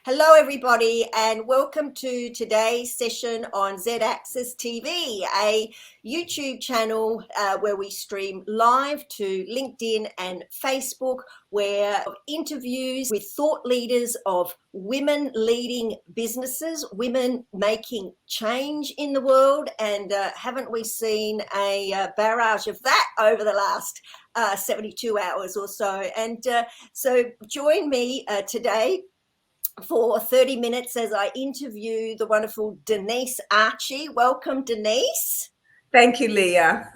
Hello, everybody, and welcome to today's session on Z Access TV, a YouTube channel where we stream live to LinkedIn and Facebook, where interviews with thought leaders of women leading businesses, women making change in the world. And haven't we seen a barrage of that over the last 72 hours or so? And so join me today for 30 minutes as I interview the wonderful Denise Archie. Welcome, Denise. Thank you, Leah.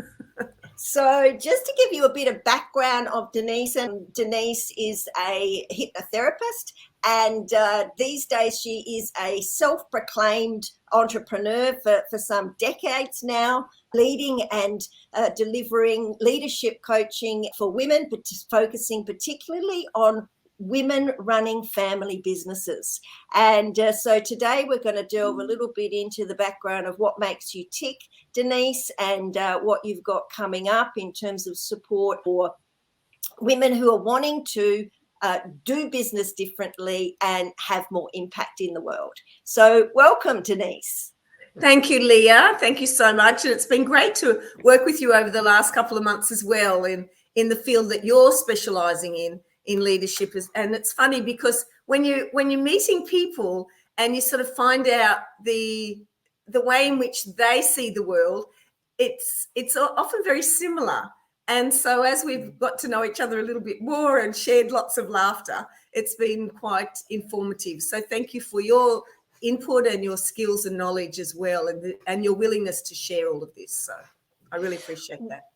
So just to give you a bit of background of Denise, and Denise is a hypnotherapist, and these days she is a self-proclaimed entrepreneur for some decades now, leading and delivering leadership coaching for women, but focusing particularly on women running family businesses. And so today we're going to delve a little bit into the background of what makes you tick, Denise, and what you've got coming up in terms of support for women who are wanting to do business differently and have more impact in the world. So welcome, Denise. Thank you, Leah. Thank you so much. And it's been great to work with you over the last couple of months as well in the field that you're specialising in leadership. And it's funny because when you're meeting people and you sort of find out the way in which they see the world, it's often very similar. And so as we've got to know each other a little bit more and shared lots of laughter, it's been quite informative. So thank you for your input and your skills and knowledge as well, and your willingness to share all of this. So I really appreciate that.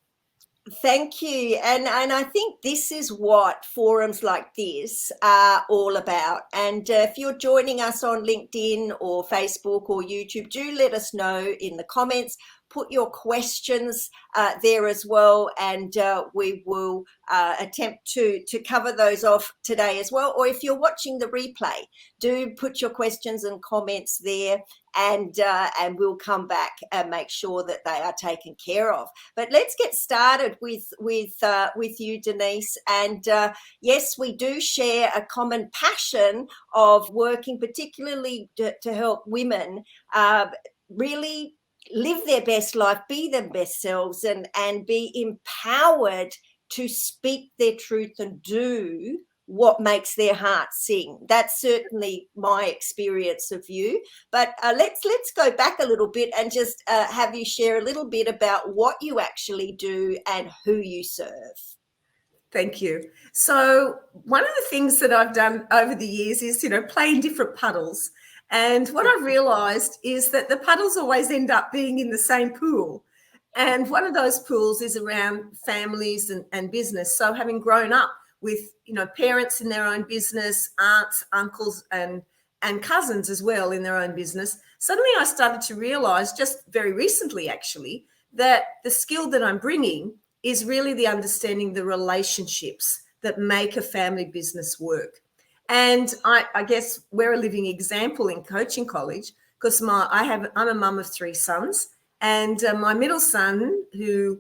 Thank you. And I think this is what forums like this are all about. And if you're joining us on LinkedIn or Facebook or YouTube, do let us know in the comments. Put your questions there as well, and we will attempt to cover those off today as well. Or if you're watching the replay, do put your questions and comments there, and we'll come back and make sure that they are taken care of. But let's get started with you, Denise. And yes, we do share a common passion of working particularly to help women really live their best life, be their best selves, and be empowered to speak their truth and do what makes their heart sing. That's certainly my experience of you. But let's go back a little bit and just have you share a little bit about what you actually do and who you serve. Thank you. So one of the things that I've done over the years is, play in different puddles. And what I've realised is that the puddles always end up being in the same pool. And one of those pools is around families and business. So having grown up with, parents in their own business, aunts, uncles, and cousins as well in their own business, suddenly I started to realise, just very recently actually, that the skill that I'm bringing is really the understanding the relationships that make a family business work. And I guess we're a living example in Coaching College because I'm a mum of 3 sons, and my middle son, who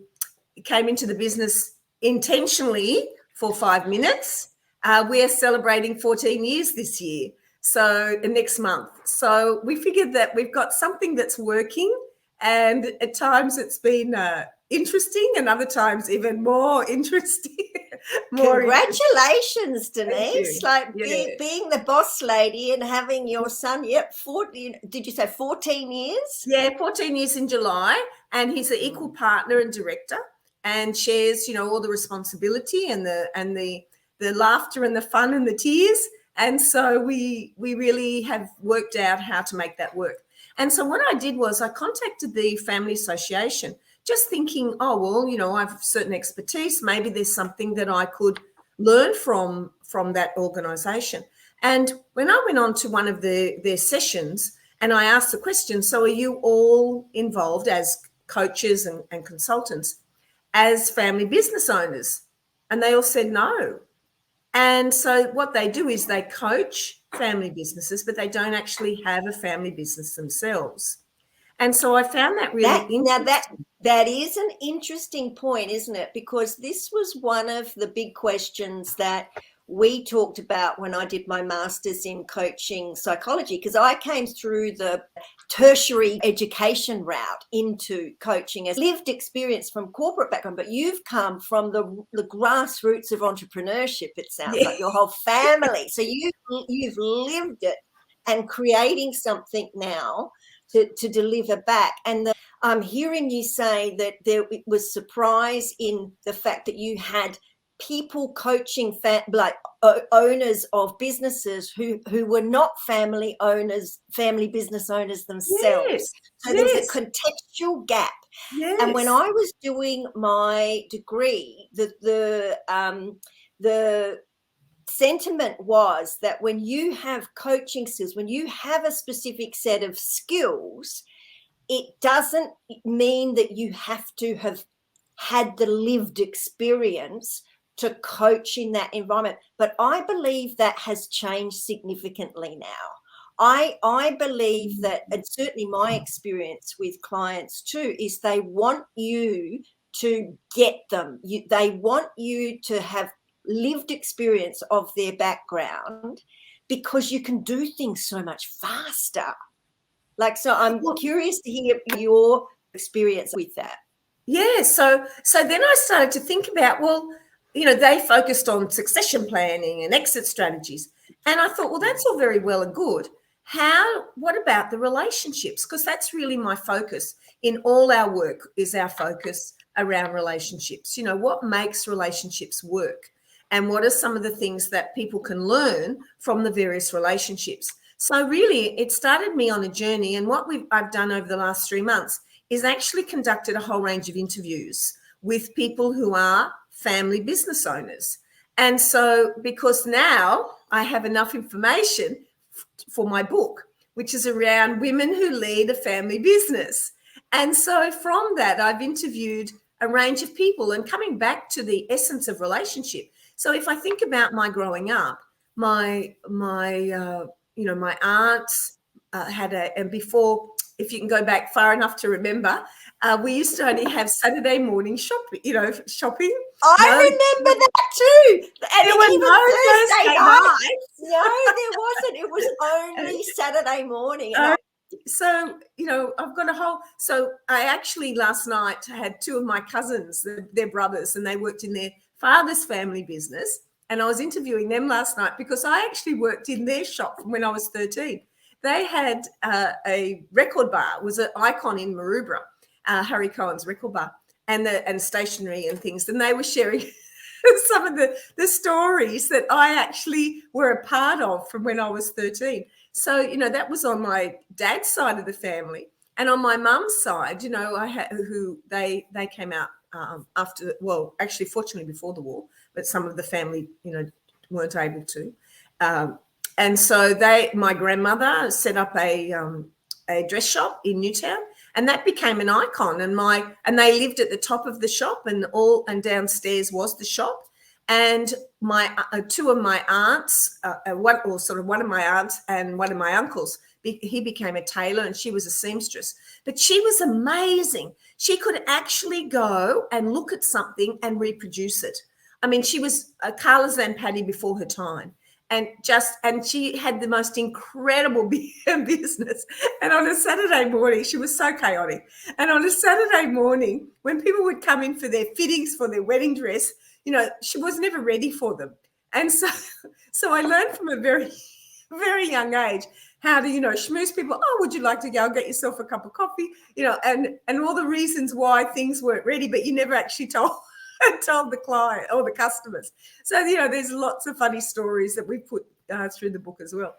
came into the business intentionally for 5 minutes, we're celebrating 14 years this year, so next month. So we figured that we've got something that's working, and at times it's been interesting, and other times even more interesting. Congratulations, Denise. Like being the boss lady and having your son, 14, did you say 14 years? Yeah, 14 years in July, and he's an equal partner and director and shares, all the responsibility and the laughter and the fun and the tears. And so we really have worked out how to make that work. And so what I did was I contacted the Family Association, just thinking, I have certain expertise. Maybe there's something that I could learn from that organisation. And when I went on to one of their sessions and I asked the question, so are you all involved as coaches and consultants as family business owners? And they all said no. And so what they do is they coach family businesses, but they don't actually have a family business themselves. And so I found that really interesting. Now that is an interesting point, isn't it? Because this was one of the big questions that we talked about when I did my master's in coaching psychology, because I came through the tertiary education route into coaching as lived experience from corporate background, but you've come from the grassroots of entrepreneurship, it sounds like, your whole family. So you've lived it and creating something now to deliver back. And I'm hearing you say that there was surprise in the fact that you had people coaching owners of businesses who were not family business owners themselves. Yes, so there's a contextual gap. Yes. And when I was doing my degree, the sentiment was that when you have coaching skills, when you have a specific set of skills, it doesn't mean that you have to have had the lived experience to coach in that environment. But I believe that has changed significantly now. I believe that, and certainly my experience with clients too, is they want you to get them. They want you to have lived experience of their background, because you can do things so much faster. So I'm curious to hear your experience with that. Yeah. So then I started to think about, they focused on succession planning and exit strategies. And I thought, well, that's all very well and good. What about the relationships? Because that's really my focus in all our work, is our focus around relationships. What makes relationships work? And what are some of the things that people can learn from the various relationships? So really, it started me on a journey. And what I've done over the last 3 months is actually conducted a whole range of interviews with people who are family business owners. And so, because now I have enough information for my book, which is around women who lead a family business. And so from that, I've interviewed a range of people, and coming back to the essence of relationship. So if I think about my growing up, my aunts and before, if you can go back far enough to remember, we used to only have Saturday morning shopping. I remember that too. And there were no Thursday nights. No, there wasn't. It was only Saturday morning. So, I've got so I actually last night had 2 of my cousins, their brothers, and they worked in their father's family business. And I was interviewing them last night because I actually worked in their shop from when I was 13. They had a record bar. It was an icon in Maroubra, Harry Cohen's record bar, and stationery and things. And they were sharing some of the stories that I actually were a part of from when I was 13. So, that was on my dad's side of the family. And on my mum's side, I had they came out after, actually, fortunately before the war, but some of the family, weren't able to. And so my grandmother set up a dress shop in Newtown, and that became an icon. And they lived at the top of the shop, and downstairs was the shop. And my 2 of my aunts, one of my aunts and one of my uncles, he became a tailor and she was a seamstress. But she was amazing. She could actually go and look at something and reproduce it. I mean, she was a Carla Zampatti before her time. And she had the most incredible business. And on a Saturday morning, she was so chaotic. And on a Saturday morning, when people would come in for their fittings for their wedding dress, she was never ready for them. And so I learned from a very, very young age how to, schmooze people. Oh, would you like to go get yourself a cup of coffee? And all the reasons why things weren't ready, but you never actually told the client or the customers. So, there's lots of funny stories that we put through the book as well.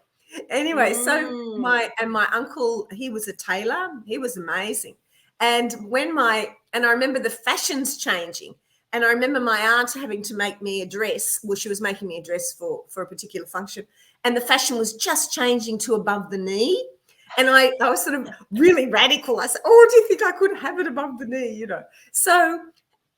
Anyway, so my uncle, he was a tailor. He was amazing. And I remember the fashions changing. And I remember my aunt having to make me a dress. Well, she was making me a dress for a particular function. And the fashion was just changing to above the knee. And I was sort of really radical. I said, oh, do you think I could have it above the knee? So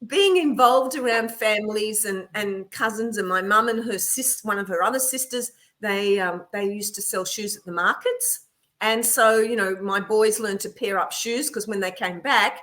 being involved around families and cousins, and my mum and her sister, one of her other sisters, they used to sell shoes at the markets. And so, my boys learned to pair up shoes, because when they came back,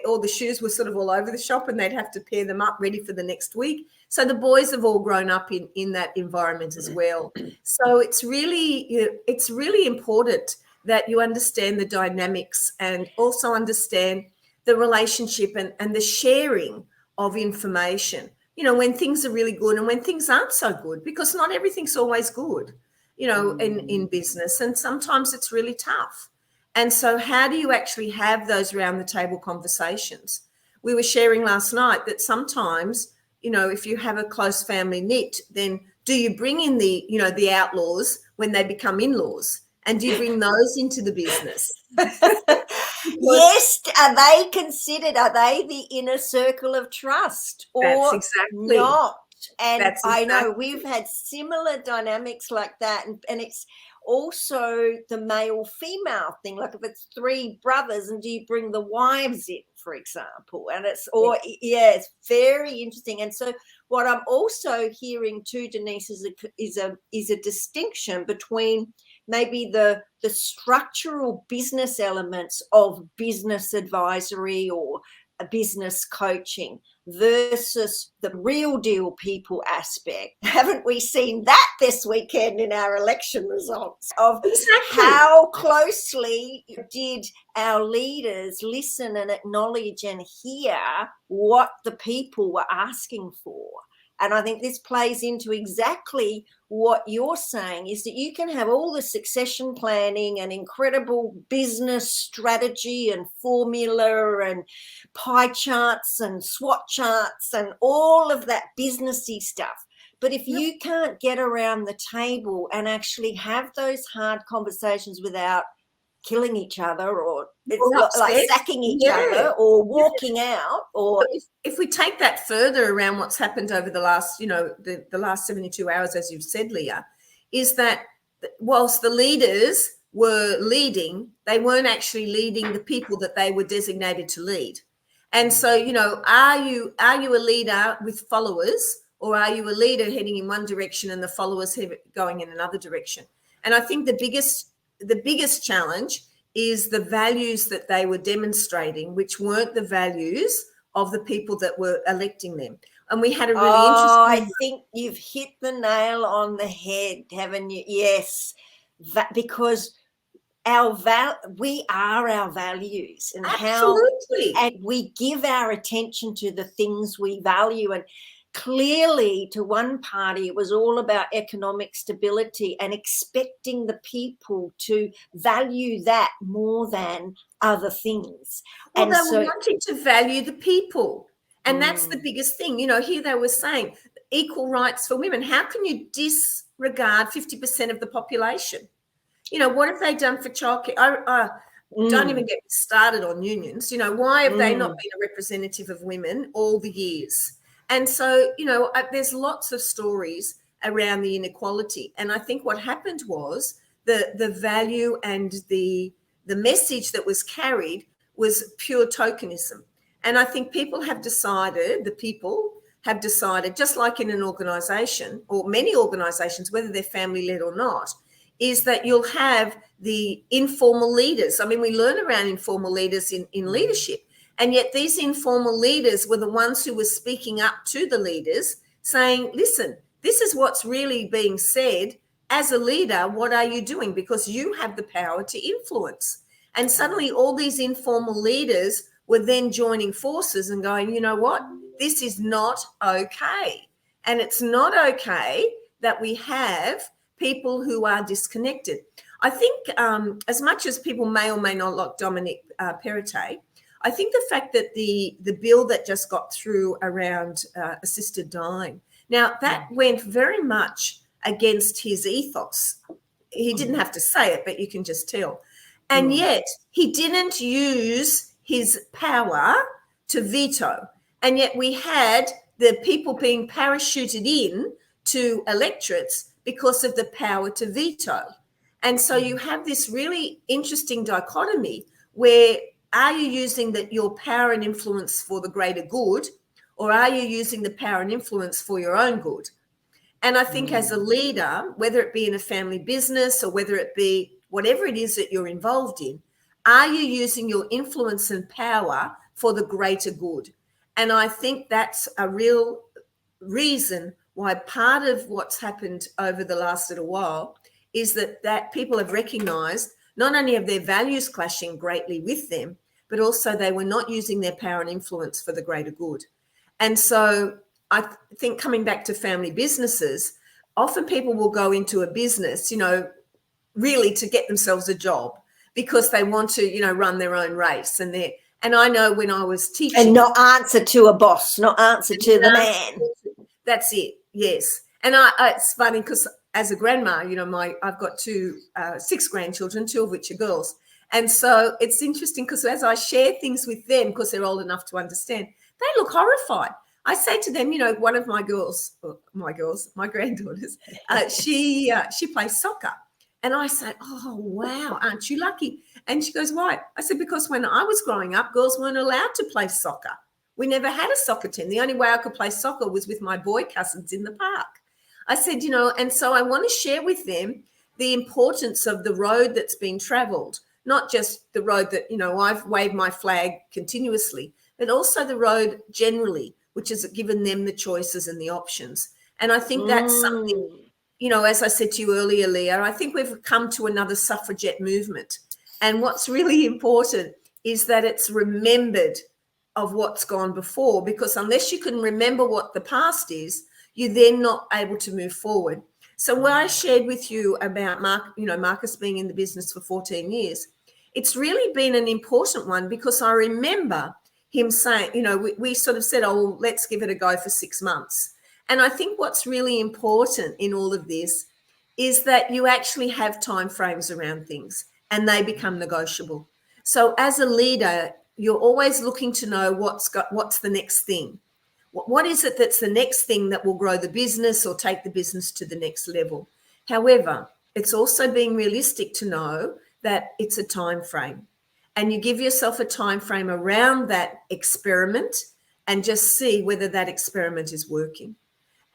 all the shoes were sort of all over the shop, and they'd have to pair them up ready for the next week. So the boys have all grown up in that environment as well. So it's really important that you understand the dynamics and also understand the relationship and the sharing of information, when things are really good and when things aren't so good, because not everything's always good, in business, and sometimes it's really tough. And so how do you actually have those round the table conversations? We were sharing last night that sometimes, if you have a close family knit, then do you bring in the outlaws when they become in-laws? And do you bring those into the business? Yes. Are they the inner circle of trust or not? And I know we've had similar dynamics like that. And it's also the male-female thing. Like if it's 3 brothers, and do you bring the wives in, for example? And it's very interesting. And so what I'm also hearing too, Denise, is a distinction between maybe the structural business elements of business advisory or a business coaching versus the real deal people aspect. Haven't we seen that this weekend in our election results of how closely did our leaders listen and acknowledge and hear what the people were asking for? And I think this plays into exactly what you're saying, is that you can have all the succession planning and incredible business strategy and formula and pie charts and SWOT charts and all of that businessy stuff. But if you can't get around the table and actually have those hard conversations without killing each other or like sacking each other or walking out, or if we take that further around what's happened over the last, the last 72 hours, as you've said, Leah, is that whilst the leaders were leading, they weren't actually leading the people that they were designated to lead. And so, are you a leader with followers, or are you a leader heading in one direction and the followers going in another direction? And I think the biggest challenge is the values that they were demonstrating, which weren't the values of the people that were electing them. And we had a really interesting... I think you've hit the nail on the head, haven't you? Yes, because we are our values, and and we give our attention to the things we value. And clearly to one party it was all about economic stability and expecting the people to value that more than other things. Well, and they were wanting to value the people, and that's the biggest thing. Here they were saying equal rights for women. How can you disregard 50% of the population? What have they done for childcare? Don't even get started on unions. Why have they not been a representative of women all the years? And so, there's lots of stories around the inequality. And I think what happened was the value and the message that was carried was pure tokenism. And I think the people have decided, just like in an organisation or many organisations, whether they're family-led or not, is that you'll have the informal leaders. I mean, we learn around informal leaders in leadership. And yet these informal leaders were the ones who were speaking up to the leaders saying, listen, this is what's really being said. As a leader, what are you doing? Because you have the power to influence. And suddenly all these informal leaders were then joining forces and going, you know what? This is not okay. And it's not okay that we have people who are disconnected. I think as much as people may or may not like Dominic Perrottet, I think the fact that the bill that just got through around assisted dying, now that went very much against his ethos. He didn't have to say it, but you can just tell. And yet he didn't use his power to veto. And yet we had the people being parachuted in to electorates because of the power to veto. And so you have this really interesting dichotomy where are you using your power and influence for the greater good, or are you using the power and influence for your own good? And I think as a leader, whether it be in a family business or whether it be whatever it is that you're involved in, are you using your influence and power for the greater good. And I think that's a real reason why part of what's happened over the last little while is that people have recognized not only have their values clashing greatly with them, but also they were not using their power and influence for the greater good. And so I think coming back to family businesses, often people will go into a business, really to get themselves a job because they want to, run their own race. And I know when I was teaching. And not answer to a boss, not answer to the man. That's it, yes. And it's funny because as a grandma, I've got 6 grandchildren, 2 of which are girls. And so it's interesting because as I share things with them, because they're old enough to understand, they look horrified. I say to them, one of my granddaughters, she plays soccer. And I say, oh, wow, aren't you lucky? And she goes, why? I said, because when I was growing up, girls weren't allowed to play soccer. We never had a soccer team. The only way I could play soccer was with my boy cousins in the park. I said, and so I want to share with them the importance of the road that's been traveled, not just the road that, I've waved my flag continuously, but also the road generally, which has given them the choices and the options. And I think that's something, as I said to you earlier, Leah, I think we've come to another suffragette movement. And what's really important is that it's remembered of what's gone before, because unless you can remember what the past is, you're then not able to move forward. So what I shared with you about Marcus being in the business for 14 years, it's really been an important one because I remember him saying, we sort of said, oh, well, let's give it a go for 6 months. And I think what's really important in all of this is that you actually have time frames around things and they become negotiable. So as a leader, you're always looking to know what's the next thing. What is it that's the next thing that will grow the business or take the business to the next level? However, it's also being realistic to know that it's a time frame, and you give yourself a time frame around that experiment and just see whether that experiment is working.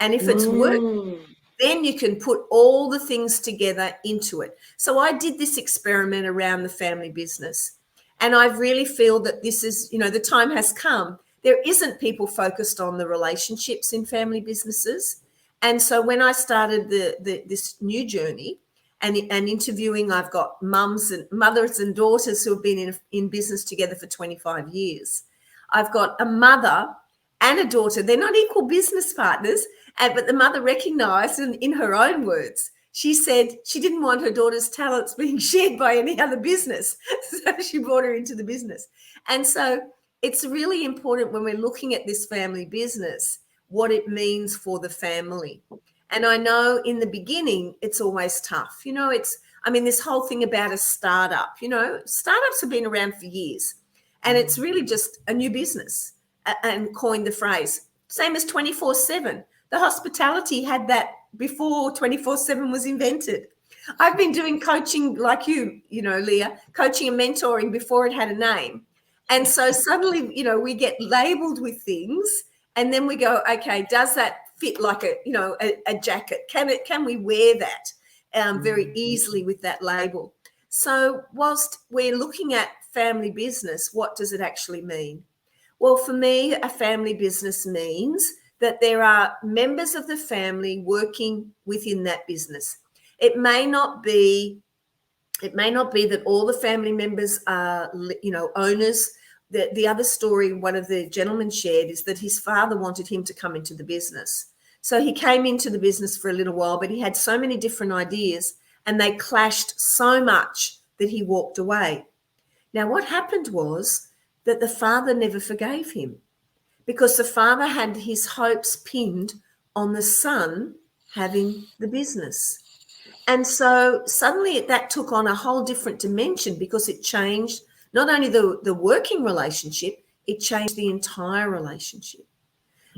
And if it's working, then you can put all the things together into it. So I did this experiment around the family business, and I really feel that this is, the time has come. There isn't people focused on the relationships in family businesses. And so when I started this new journey and interviewing, I've got mothers and daughters who have been in business together for 25 years. I've got a mother and a daughter. They're not equal business partners, but the mother recognized, and in her own words, she said she didn't want her daughter's talents being shared by any other business. So she brought her into the business. And so it's really important when we're looking at this family business, what it means for the family. And I know in the beginning, it's always tough. This whole thing about a startup, startups have been around for years, and it's really just a new business, and coined the phrase, same as 24/7. The hospitality had that before 24/7 was invented. I've been doing coaching like you, Leah, coaching and mentoring before it had a name. And so suddenly, we get labeled with things, and then we go, okay, does that fit like a jacket? Can we wear that very easily with that label? So whilst we're looking at family business, what does it actually mean? Well, for me, a family business means that there are members of the family working within that business. It may not be that all the family members are, owners. The other story one of the gentlemen shared is that his father wanted him to come into the business. So he came into the business for a little while, but he had so many different ideas and they clashed so much that he walked away. Now, what happened was that the father never forgave him, because the father had his hopes pinned on the son having the business. And so suddenly that took on a whole different dimension, because it changed not only the working relationship, it changed the entire relationship.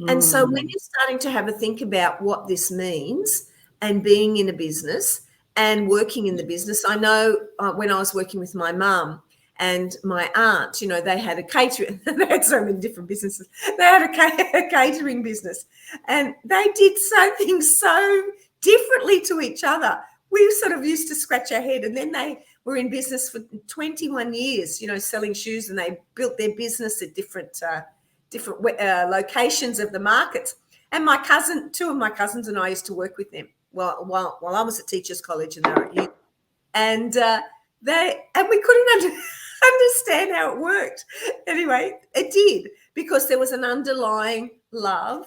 And so when you're starting to have a think about what this means and being in a business and working in the business, I know when I was working with my mum and my aunt, they had a catering, they had so many different businesses. They had a catering business, and they did things so differently to each other. we sort of used to scratch our head, and then they were in business for 21 years, selling shoes, and they built their business at different locations of the markets. And two of my cousins and I used to work with them while I was at Teachers College and they were at uni. And we couldn't understand how it worked. Anyway, it did, because there was an underlying love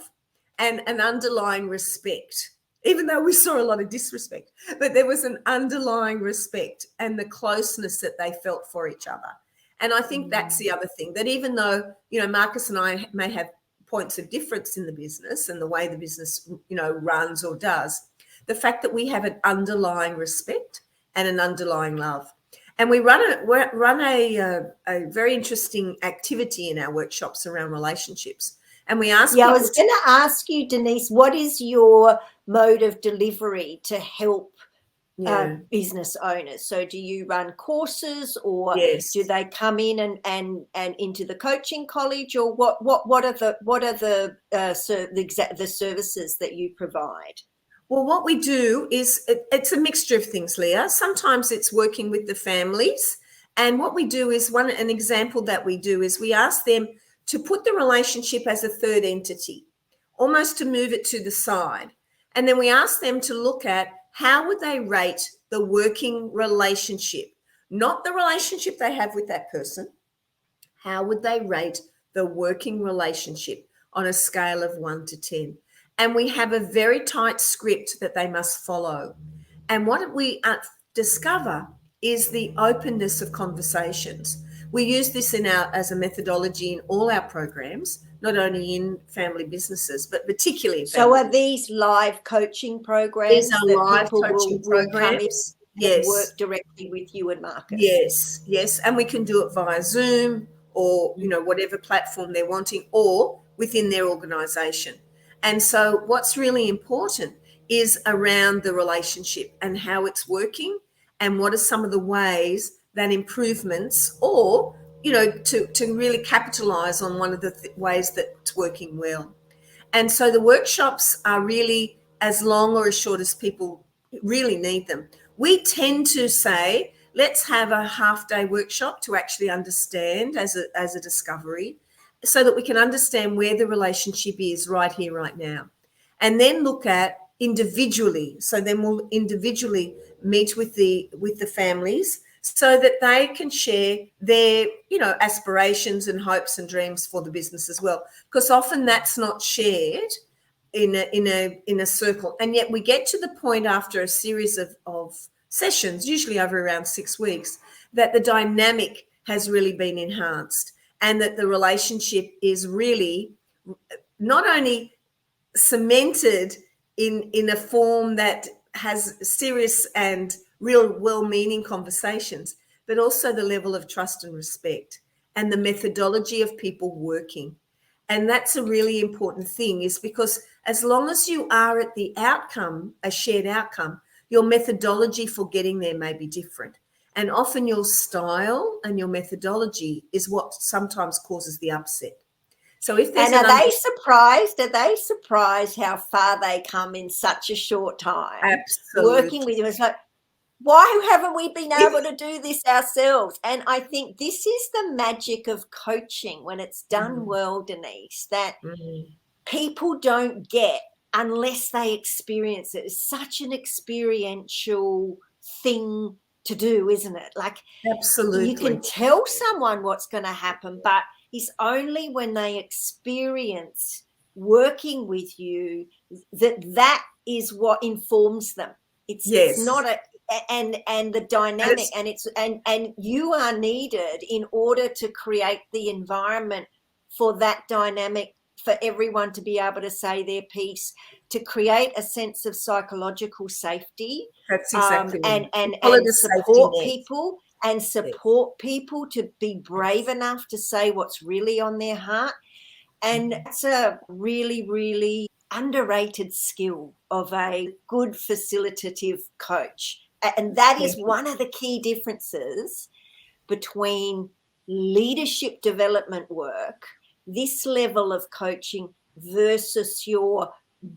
and an underlying respect, even though we saw a lot of disrespect, but there was an underlying respect and the closeness that they felt for each other. And I think that's the other thing, that even though, Marcus and I may have points of difference in the business and the way the business, runs or does, the fact that we have an underlying respect and an underlying love. And we run a very interesting activity in our workshops around relationships. And we ask I was going to ask you, Denise, what is your mode of delivery to help business owners? So do you run courses, or do they come in and into the coaching college, or what are the services that you provide? Well, what we do is it's a mixture of things, Leah. Sometimes it's working with the families. And what we do is an example that we do is we ask them to put the relationship as a third entity, almost to move it to the side. And then we ask them to look at how would they rate the working relationship, not the relationship they have with that person. How would they rate the working relationship on a scale of 1 to 10? And we have a very tight script that they must follow. And what we discover is the openness of conversations. We use this as a methodology in all our programs, not only in family businesses, but particularly in family. So are these live coaching programs? These are live coaching programs. Yes. Work directly with you and Marcus. Yes. And we can do it via Zoom or, whatever platform they're wanting, or within their organisation. And so what's really important is around the relationship and how it's working, and what are some of the ways that improvements, or, to really capitalize on one of the ways that it's working well. And so the workshops are really as long or as short as people really need them. We tend to say, let's have a half-day workshop to actually understand as a discovery, so that we can understand where the relationship is right here, right now. And then look at individually. So then we'll individually meet with the families so that they can share their, aspirations and hopes and dreams for the business as well. Because often that's not shared in a circle. And yet we get to the point after a series of sessions, usually over around 6 weeks, that the dynamic has really been enhanced, and that the relationship is really not only cemented in a form that has serious and real well-meaning conversations, but also the level of trust and respect and the methodology of people working. And that's a really important thing, is because as long as you are at the outcome, a shared outcome, your methodology for getting there may be different. And often your style and your methodology is what sometimes causes the upset. So if there's are they surprised? Are they surprised how far they come in such a short time? Absolutely. Working with you, it's like, why haven't we been able to do this ourselves? And I think this is the magic of coaching when it's done well, Denise, that people don't get unless they experience it. It's such an experiential thing to do, isn't it? Like, absolutely, you can tell someone what's going to happen, but it's only when they experience working with you that is what informs them. It's not and the dynamic, and you are needed in order to create the environment for that dynamic, for everyone to be able to say their piece, to create a sense of psychological safety. That's exactly and support people to be brave enough to say what's really on their heart. And it's a really, really underrated skill of a good facilitative coach. And that is one of the key differences between leadership development work, this level of coaching, versus your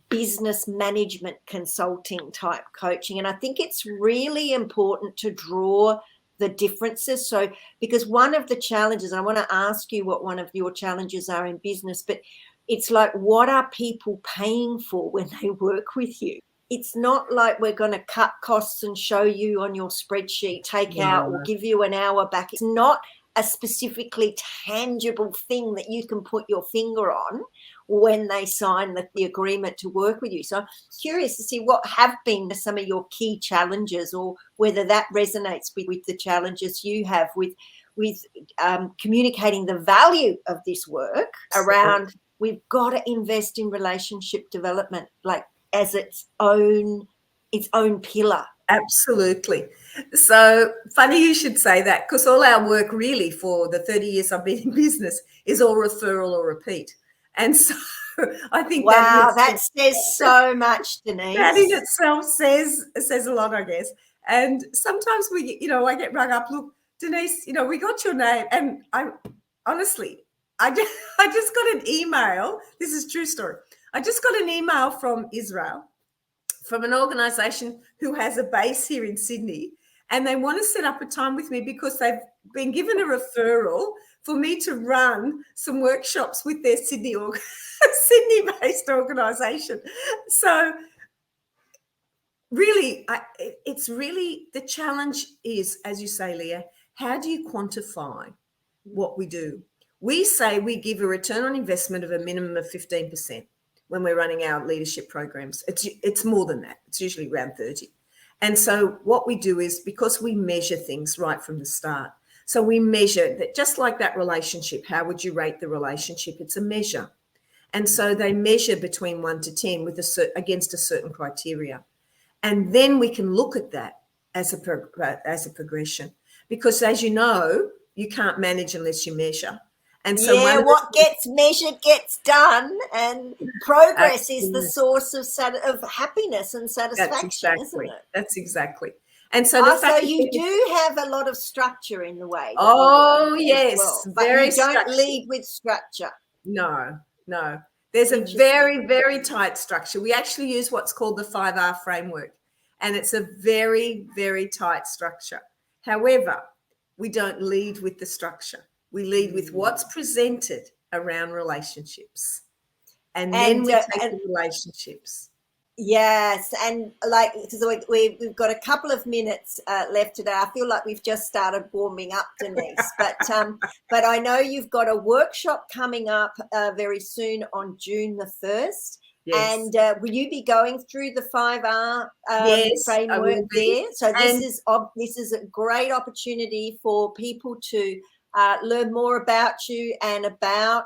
business management consulting type coaching. And I think it's really important to draw the differences. So, because one of the challenges, I want to ask you what one of your challenges are in business, but it's like, what are people paying for when they work with you? It's not like we're going to cut costs and show you on your spreadsheet, take out or give you an hour back. It's not a specifically tangible thing that you can put your finger on when they sign the agreement to work with you. So I'm curious to see what have been some of your key challenges, or whether that resonates with the challenges you have with communicating the value of this work around, we've got to invest in relationship development, like as its own pillar. Absolutely. So funny you should say that, because all our work really for the 30 years I've been in business is all referral or repeat. And so I think that says so much, Denise. That in itself says a lot, I guess. And sometimes I get rung up, look, Denise, we got your name. And I honestly, I just got an email. This is a true story. I just got an email from Israel, from an organization who has a base here in Sydney, and they want to set up a time with me because they've been given a referral for me to run some workshops with their Sydney-based organization. So really, it's really, the challenge is, as you say, Leah, how do you quantify what we do? We say we give a return on investment of a minimum of 15% when we're running our leadership programs. It's more than that. It's usually around 30. And so what we do is, because we measure things right from the start, so we measure that, just like that relationship, how would you rate the relationship? It's a measure. And so they measure between 1 to 10 against a certain criteria. And then we can look at that as a progression, because as you know, you can't manage unless you measure. And so what gets measured gets done, and progress is the source of happiness and satisfaction, isn't it? That's exactly. And so so you do have a lot of structure in the way. Oh, yes. Well, but you don't lead with structure. No. There's a very, very tight structure. We actually use what's called the 5R framework, and it's a very, very tight structure. However, we don't lead with the structure. We lead with what's presented around relationships. And then we take the relationships. Yes, and we've got a couple of minutes left today. I feel like we've just started warming up, Denise. But I know you've got a workshop coming up very soon on June the 1st. Yes. And will you be going through the 5R framework there? So this is a great opportunity for people to learn more about you and about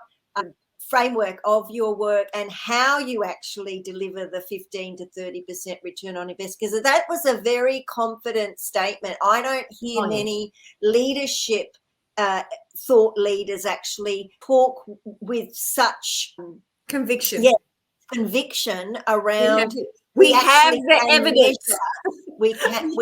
framework of your work and how you actually deliver the 15 to 30% return on investment, because that was a very confident statement. I don't hear many leadership thought leaders actually talk with such conviction. Yeah, conviction around. We have the evidence. We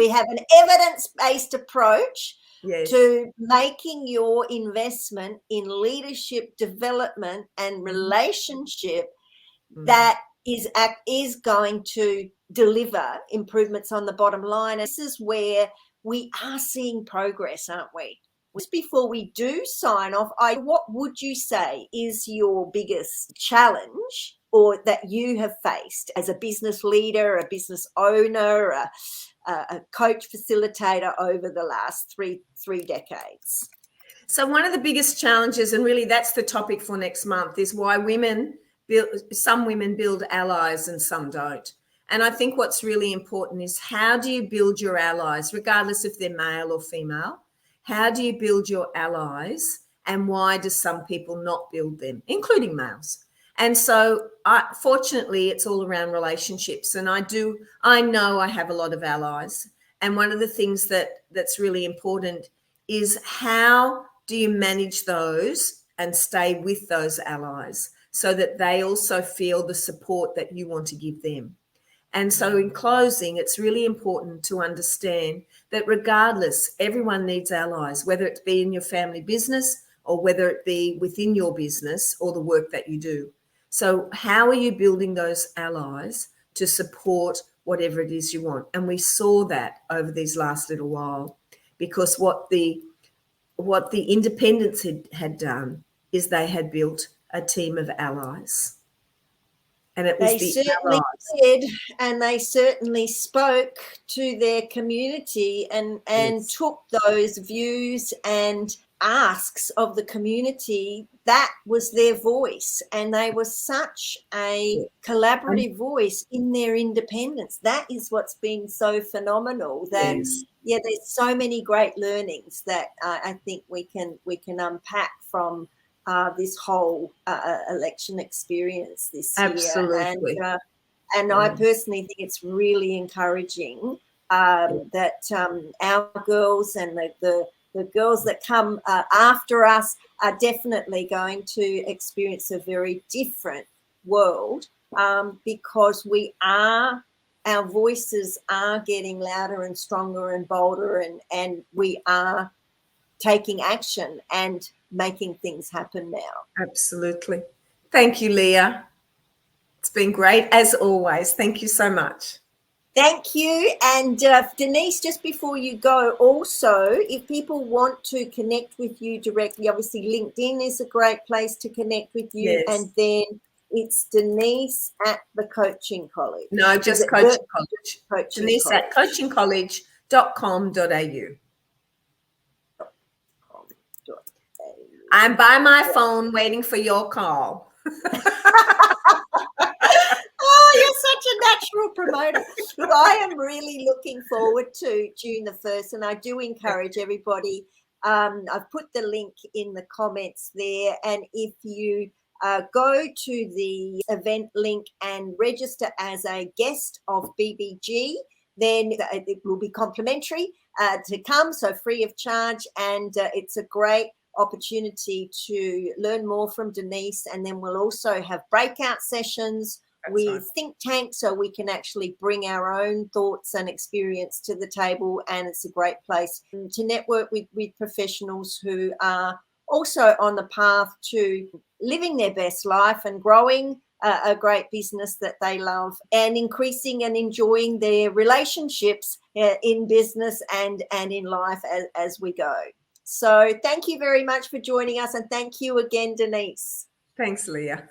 have an evidence-based approach. Yes. To making your investment in leadership development and relationship that is going to deliver improvements on the bottom line. And this is where we are seeing progress, aren't we? Just before we do sign off, what would you say is your biggest challenge, or that you have faced as a business leader, a business owner, a coach facilitator over the last three decades? So one of the biggest challenges, and really that's the topic for next month, is why some women build allies and some don't. And I think what's really important is, how do you build your allies, regardless if they're male or female? How do you build your allies, and why do some people not build them, including males? And so fortunately, it's all around relationships. And I know I have a lot of allies. And one of the things that's really important is, how do you manage those and stay with those allies so that they also feel the support that you want to give them? And so in closing, it's really important to understand that regardless, everyone needs allies, whether it be in your family business or whether it be within your business or the work that you do. So how are you building those allies to support whatever it is you want? And we saw that over these last little while, because what the independents had done is they had built a team of allies. And it was They the certainly allies. did, and they certainly spoke to their community and Yes. took those views and asks of the community. That was their voice, and they were such a collaborative voice in their independence. That is what's been so phenomenal. That Yes. yeah, there's so many great learnings that I think we can unpack from this whole election experience this year, Absolutely. and I personally think it's really encouraging that our girls and the girls that come after us are definitely going to experience a very different world because our voices are getting louder and stronger and bolder, and we are taking action and making things happen now. Absolutely. Thank you, Leah. It's been great as always. Thank you so much. Thank you. And Denise, just before you go, also, if people want to connect with you directly, obviously LinkedIn is a great place to connect with you. Yes. And then it's Denise at the Coaching College. No, just Coaching College. Coaching Denise College. at coachingcollege.com.au. I'm by my phone waiting for your call. Oh, you're such a natural promoter. Look, I am really looking forward to June the 1st, and I do encourage everybody. I've put the link in the comments there, and if you go to the event link and register as a guest of BBG, then it will be complimentary to come, so free of charge, and it's a great opportunity to learn more from Denise. And then we'll also have breakout sessions with think tanks, so we can actually bring our own thoughts and experience to the table, and it's a great place to network with professionals who are also on the path to living their best life and growing a great business that they love, and increasing and enjoying their relationships in business and in life as we go. So thank you very much for joining us, and thank you again, Denise. Thanks, Leah.